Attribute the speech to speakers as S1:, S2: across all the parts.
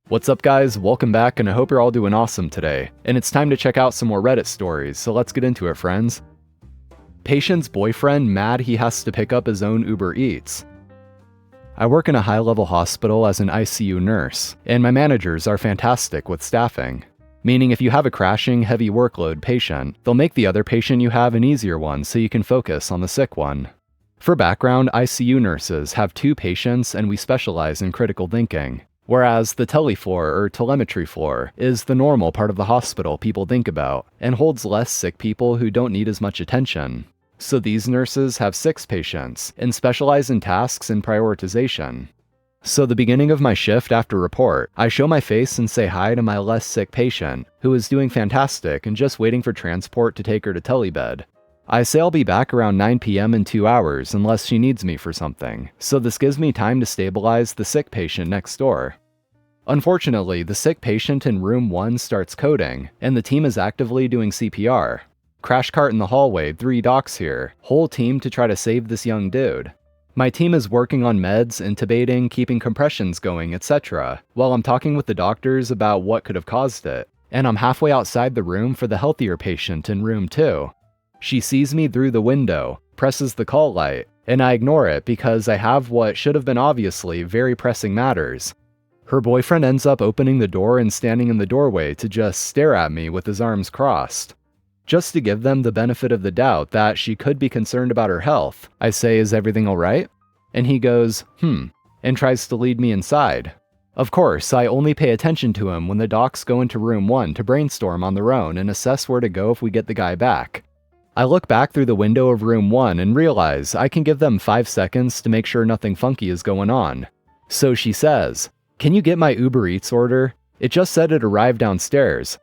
S1: What's up guys, welcome back and I hope you're all doing awesome today. And it's time to check out some more Reddit stories, so let's get into it friends. Patient's boyfriend mad he has to pick up his own Uber Eats. I work in a high-level hospital as an ICU nurse, and my managers are fantastic with staffing. Meaning if you have a crashing, heavy workload patient, they'll make the other patient you have an easier one so you can focus on the sick one. For background, ICU nurses have 2 patients and we specialize in critical thinking. Whereas the telefloor or telemetry floor is the normal part of the hospital people think about, and holds less sick people who don't need as much attention. So these nurses have 6 patients, and specialize in tasks and prioritization. So the beginning of my shift after report, I show my face and say hi to my less sick patient, who is doing fantastic and just waiting for transport to take her to telebed. I say I'll be back around 9 p.m. in 2 hours unless she needs me for something, so this gives me time to stabilize the sick patient next door. Unfortunately, the sick patient in room 1 starts coding, and the team is actively doing CPR. Crash cart in the hallway, 3 docs here, whole team to try to save this young dude. My team is working on meds, intubating, keeping compressions going, etc., while I'm talking with the doctors about what could have caused it, and I'm halfway outside the room for the healthier patient in room 2. She sees me through the window, presses the call light, and I ignore it because I have what should have been obviously very pressing matters. Her boyfriend ends up opening the door and standing in the doorway to just stare at me with his arms crossed. Just to give them the benefit of the doubt that she could be concerned about her health, I say, "Is everything alright?" And he goes, and tries to lead me inside. Of course, I only pay attention to him when the docs go into room 1 to brainstorm on their own and assess where to go if we get the guy back. I look back through the window of room 1 and realize I can give them 5 seconds to make sure nothing funky is going on. So she says, "Can you get my Uber Eats order? It just said it arrived downstairs."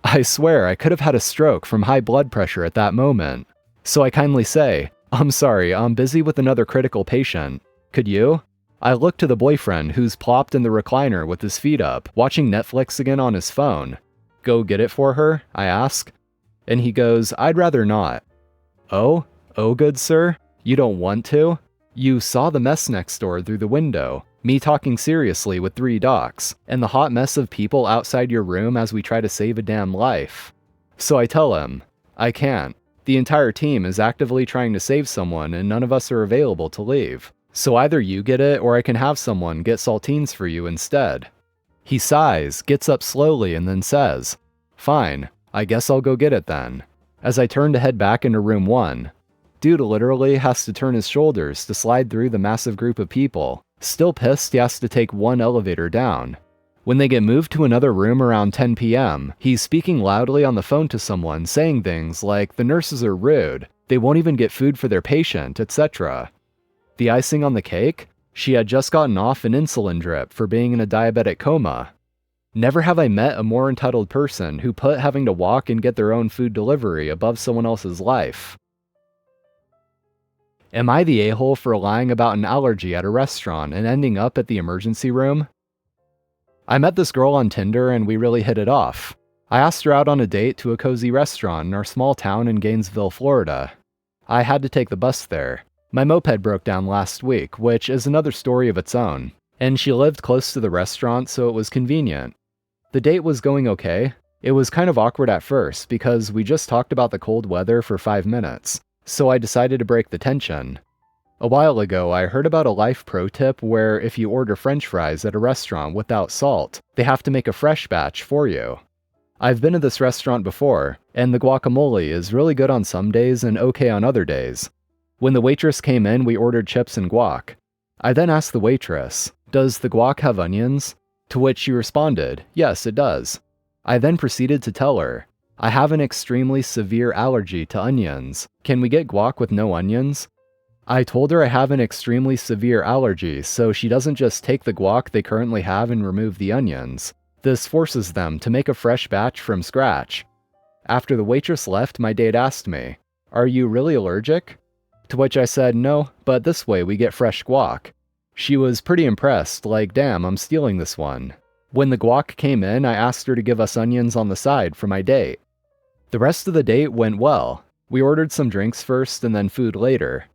S1: I swear I could have had a stroke from high blood pressure at that moment. So I kindly say, "I'm sorry, I'm busy with another critical patient. Could you?" I look to the boyfriend who's plopped in the recliner with his feet up, watching Netflix again on his phone. "Go get it for her?" I ask. And he goes, "I'd rather not." Oh, good sir? You don't want to? You saw the mess next door through the window, me talking seriously with 3 docs, and the hot mess of people outside your room as we try to save a damn life. So I tell him, "I can't. The entire team is actively trying to save someone and none of us are available to leave. So either you get it or I can have someone get saltines for you instead." He sighs, gets up slowly, and then says, "Fine. I guess I'll go get it then." As I turn to head back into room 1, dude literally has to turn his shoulders to slide through the massive group of people. Still pissed he has to take 1 elevator down. When they get moved to another room around 10 p.m., he's speaking loudly on the phone to someone, saying things like the nurses are rude, they won't even get food for their patient, etc. The icing on the cake? She had just gotten off an insulin drip for being in a diabetic coma. Never have I met a more entitled person who put having to walk and get their own food delivery above someone else's life. Am I the a-hole for lying about an allergy at a restaurant and ending up at the emergency room? I met this girl on Tinder and we really hit it off. I asked her out on a date to a cozy restaurant in our small town in Gainesville, Florida. I had to take the bus there. My moped broke down last week, which is another story of its own, and she lived close to the restaurant so it was convenient. The date was going okay. It was kind of awkward at first because we just talked about the cold weather for 5 minutes, so I decided to break the tension. A while ago, I heard about a life pro tip where if you order french fries at a restaurant without salt, they have to make a fresh batch for you. I've been to this restaurant before, and the guacamole is really good on some days and okay on other days. When the waitress came in, we ordered chips and guac. I then asked the waitress, "Does the guac have onions?" To which she responded, "Yes, it does." I then proceeded to tell her, "I have an extremely severe allergy to onions. Can we get guac with no onions?" I told her I have an extremely severe allergy, so she doesn't just take the guac they currently have and remove the onions. This forces them to make a fresh batch from scratch. After the waitress left, my date asked me, "Are you really allergic?" To which I said, "No, but this way we get fresh guac." She was pretty impressed, like, "Damn, I'm stealing this one." When the guac came in, I asked her to give us onions on the side for my date. The rest of the date went well. We ordered some drinks first and then food later.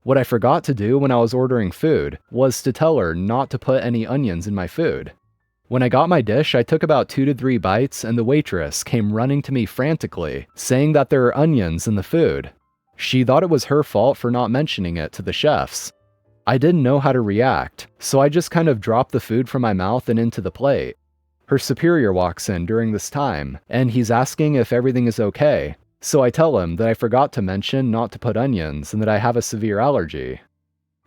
S1: What I forgot to do when I was ordering food was to tell her not to put any onions in my food. When I got my dish, I took about 2 to 3 bites, and the waitress came running to me frantically, saying that there are onions in the food. She thought it was her fault for not mentioning it to the chefs. I didn't know how to react, so I just kind of dropped the food from my mouth and into the plate. Her superior walks in during this time, and he's asking if everything is okay, so I tell him that I forgot to mention not to put onions and that I have a severe allergy.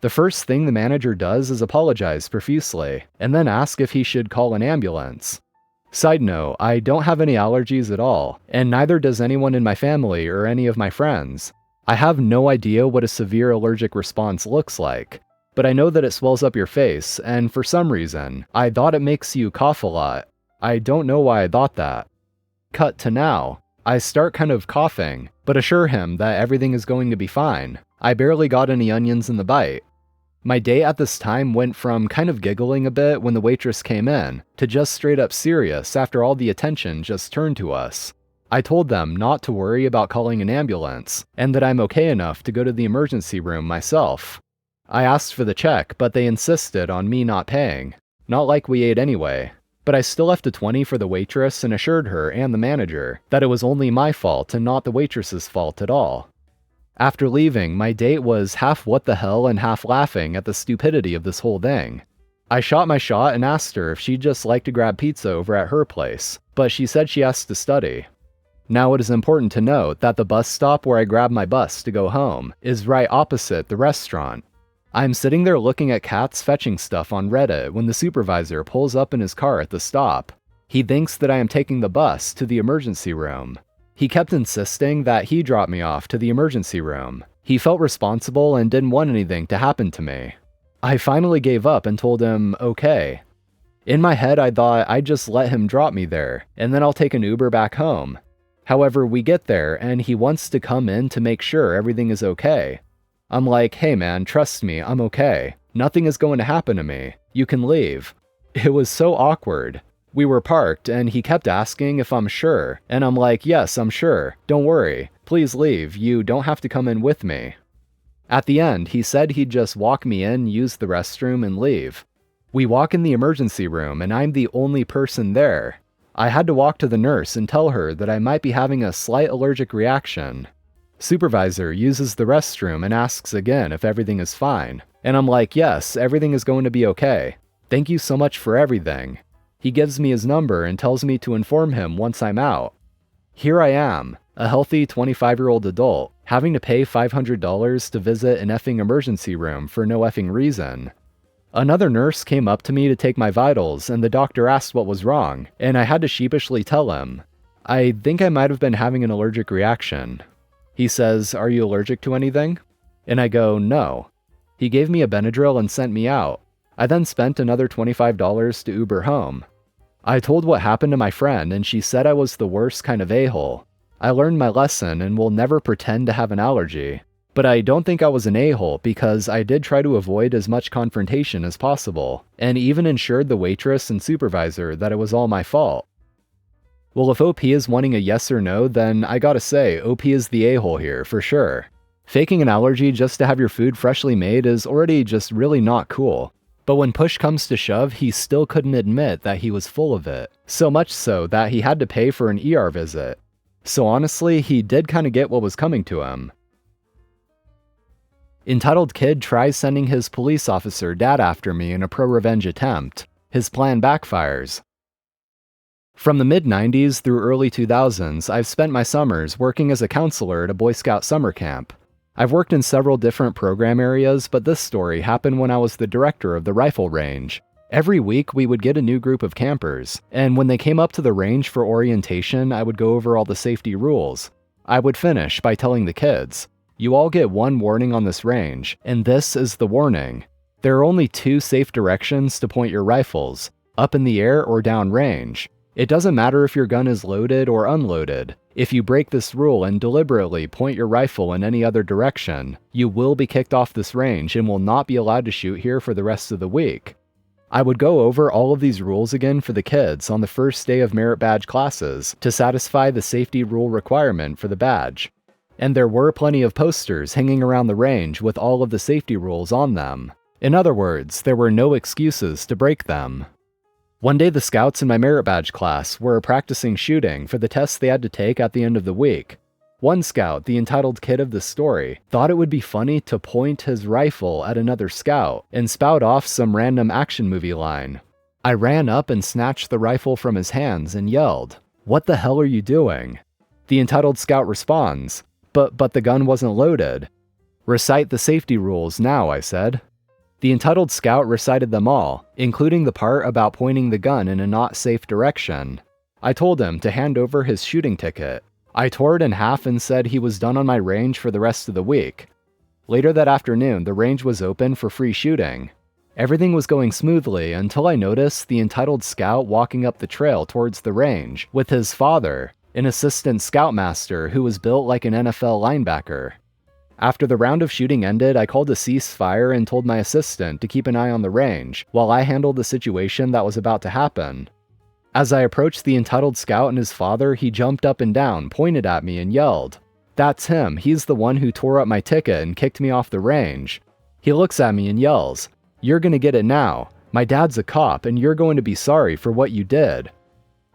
S1: The first thing the manager does is apologize profusely, and then ask if he should call an ambulance. Side note, I don't have any allergies at all, and neither does anyone in my family or any of my friends. I have no idea what a severe allergic response looks like, but I know that it swells up your face, and for some reason, I thought it makes you cough a lot. I don't know why I thought that. Cut to now. I start kind of coughing, but assure him that everything is going to be fine. I barely got any onions in the bite. My day at this time went from kind of giggling a bit when the waitress came in, to just straight up serious after all the attention just turned to us. I told them not to worry about calling an ambulance, and that I'm okay enough to go to the emergency room myself. I asked for the check, but they insisted on me not paying. Not like we ate anyway. But I still left a 20 for the waitress and assured her and the manager that it was only my fault and not the waitress's fault at all. After leaving, my date was half what the hell and half laughing at the stupidity of this whole thing. I shot my shot and asked her if she'd just like to grab pizza over at her place, but she said she has to study. Now it is important to note that the bus stop where I grabbed my bus to go home is right opposite the restaurant. I'm sitting there looking at cats fetching stuff on Reddit when the supervisor pulls up in his car at the stop. He thinks that I am taking the bus to the emergency room. He kept insisting that he drop me off to the emergency room. He felt responsible and didn't want anything to happen to me. I finally gave up and told him, okay. In my head, I thought I'd just let him drop me there, and then I'll take an Uber back home. However, we get there, and he wants to come in to make sure everything is okay. I'm like, hey man, trust me, I'm okay. Nothing is going to happen to me. You can leave. It was so awkward. We were parked, and he kept asking if I'm sure, and I'm like, yes, I'm sure. Don't worry. Please leave. You don't have to come in with me. At the end, he said he'd just walk me in, use the restroom, and leave. We walk in the emergency room, and I'm the only person there. I had to walk to the nurse and tell her that I might be having a slight allergic reaction. Supervisor uses the restroom and asks again if everything is fine, and I'm like, yes, everything is going to be okay. Thank you so much for everything. He gives me his number and tells me to inform him once I'm out. Here I am, a healthy 25-year-old adult, having to pay $500 to visit an effing emergency room for no effing reason. Another nurse came up to me to take my vitals, and the doctor asked what was wrong, and I had to sheepishly tell him. I think I might have been having an allergic reaction. He says, "Are you allergic to anything?" And I go, "No." He gave me a Benadryl and sent me out. I then spent another $25 to Uber home. I told what happened to my friend, and she said I was the worst kind of a-hole. I learned my lesson and will never pretend to have an allergy. But I don't think I was an a-hole because I did try to avoid as much confrontation as possible, and even ensured the waitress and supervisor that it was all my fault. Well, if OP is wanting a yes or no, then I gotta say, OP is the a-hole here, for sure. Faking an allergy just to have your food freshly made is already just really not cool. But when push comes to shove, he still couldn't admit that he was full of it. So much so that he had to pay for an ER visit. So honestly, he did kinda get what was coming to him. Entitled kid tries sending his police officer dad after me in a pro-revenge attempt. His plan backfires. From the mid-90s through early 2000s, I've spent my summers working as a counselor at a Boy Scout summer camp. I've worked in several different program areas, but this story happened when I was the director of the rifle range. Every week, we would get a new group of campers, and when they came up to the range for orientation, I would go over all the safety rules. I would finish by telling the kids, "You all get one warning on this range, and this is the warning. There are only 2 safe directions to point your rifles, up in the air or down range. It doesn't matter if your gun is loaded or unloaded. If you break this rule and deliberately point your rifle in any other direction, you will be kicked off this range and will not be allowed to shoot here for the rest of the week." I would go over all of these rules again for the kids on the first day of merit badge classes to satisfy the safety rule requirement for the badge. And there were plenty of posters hanging around the range with all of the safety rules on them. In other words, there were no excuses to break them. One day the scouts in my merit badge class were practicing shooting for the tests they had to take at the end of the week. One scout, the entitled kid of the story, thought it would be funny to point his rifle at another scout and spout off some random action movie line. I ran up and snatched the rifle from his hands and yelled, "What the hell are you doing?" The entitled scout responds, But the gun wasn't loaded." "Recite the safety rules now," I said. The entitled scout recited them all, including the part about pointing the gun in a not safe direction. I told him to hand over his shooting ticket. I tore it in half and said he was done on my range for the rest of the week. Later that afternoon, the range was open for free shooting. Everything was going smoothly until I noticed the entitled scout walking up the trail towards the range with his father, an assistant scoutmaster who was built like an NFL linebacker. After the round of shooting ended, I called a ceasefire and told my assistant to keep an eye on the range while I handled the situation that was about to happen. As I approached the entitled scout and his father, he jumped up and down, pointed at me, and yelled, "That's him, he's the one who tore up my ticket and kicked me off the range." He looks at me and yells, "You're gonna get it now. My dad's a cop and you're going to be sorry for what you did."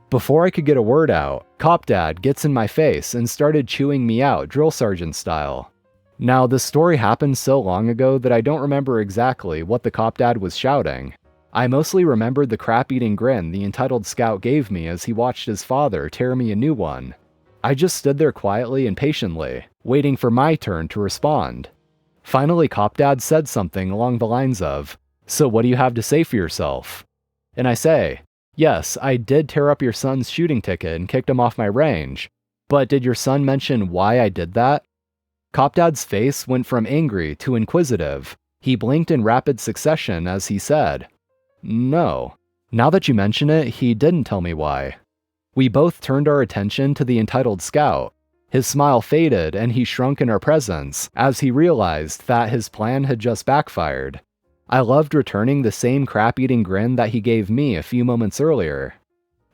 S1: Before I could get a word out, Cop Dad gets in my face and started chewing me out drill sergeant style. Now, this story happened so long ago that I don't remember exactly what the Cop Dad was shouting. I mostly remembered the crap-eating grin the entitled scout gave me as he watched his father tear me a new one. I just stood there quietly and patiently, waiting for my turn to respond. Finally, Cop Dad said something along the lines of, "So what do you have to say for yourself?" And I say, "Yes, I did tear up your son's shooting ticket and kicked him off my range. But did your son mention why I did that?" Cop Dad's face went from angry to inquisitive. He blinked in rapid succession as he said, "No. Now that you mention it, he didn't tell me why." We both turned our attention to the entitled scout. His smile faded and he shrunk in our presence as he realized that his plan had just backfired. I loved returning the same crap-eating grin that he gave me a few moments earlier.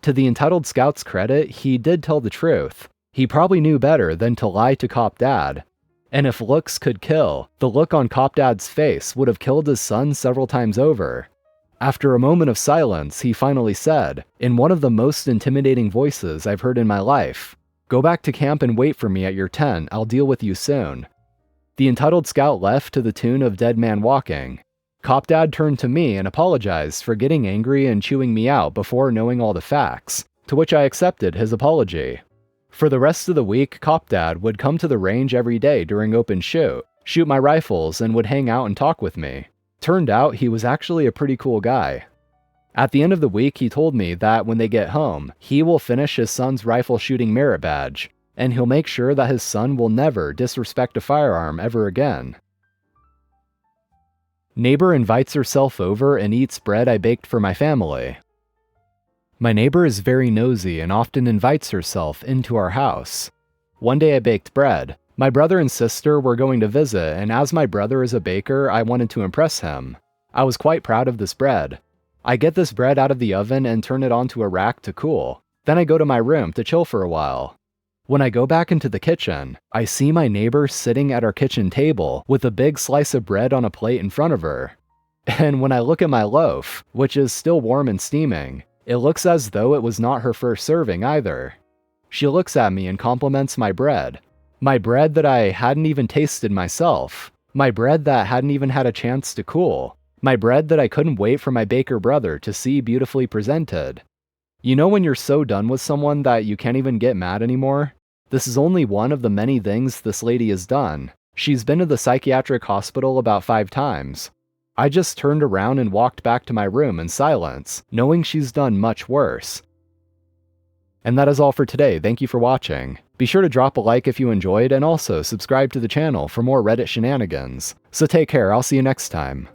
S1: To the entitled scout's credit, he did tell the truth. He probably knew better than to lie to Cop Dad. And if looks could kill, the look on Cop Dad's face would have killed his son several times over. After a moment of silence, he finally said, in one of the most intimidating voices I've heard in my life, "Go back to camp and wait for me at your tent. I'll deal with you soon." The entitled scout left to the tune of Dead Man Walking. Cop Dad turned to me and apologized for getting angry and chewing me out before knowing all the facts, to which I accepted his apology. For the rest of the week, Cop Dad would come to the range every day during open shoot my rifles, and would hang out and talk with me. Turned out he was actually a pretty cool guy. At the end of the week, he told me that when they get home, he will finish his son's rifle shooting merit badge, and he'll make sure that his son will never disrespect a firearm ever again. Neighbor invites herself over and eats bread I baked for my family. My neighbor is very nosy and often invites herself into our house. One day I baked bread. My brother and sister were going to visit, and as my brother is a baker, I wanted to impress him. I was quite proud of this bread. I get this bread out of the oven and turn it onto a rack to cool. Then I go to my room to chill for a while. When I go back into the kitchen, I see my neighbor sitting at our kitchen table with a big slice of bread on a plate in front of her. And when I look at my loaf, which is still warm and steaming, it looks as though it was not her first serving either. She looks at me and compliments my bread that I hadn't even tasted myself, my bread that hadn't even had a chance to cool, my bread that I couldn't wait for my baker brother to see beautifully presented. You know when you're so done with someone that you can't even get mad anymore? This is only one of the many things this lady has done. She's been to the psychiatric hospital about 5 times. I just turned around and walked back to my room in silence, knowing she's done much worse. And that is all for today. Thank you for watching. Be sure to drop a like if you enjoyed, and also subscribe to the channel for more Reddit shenanigans. So take care, I'll see you next time.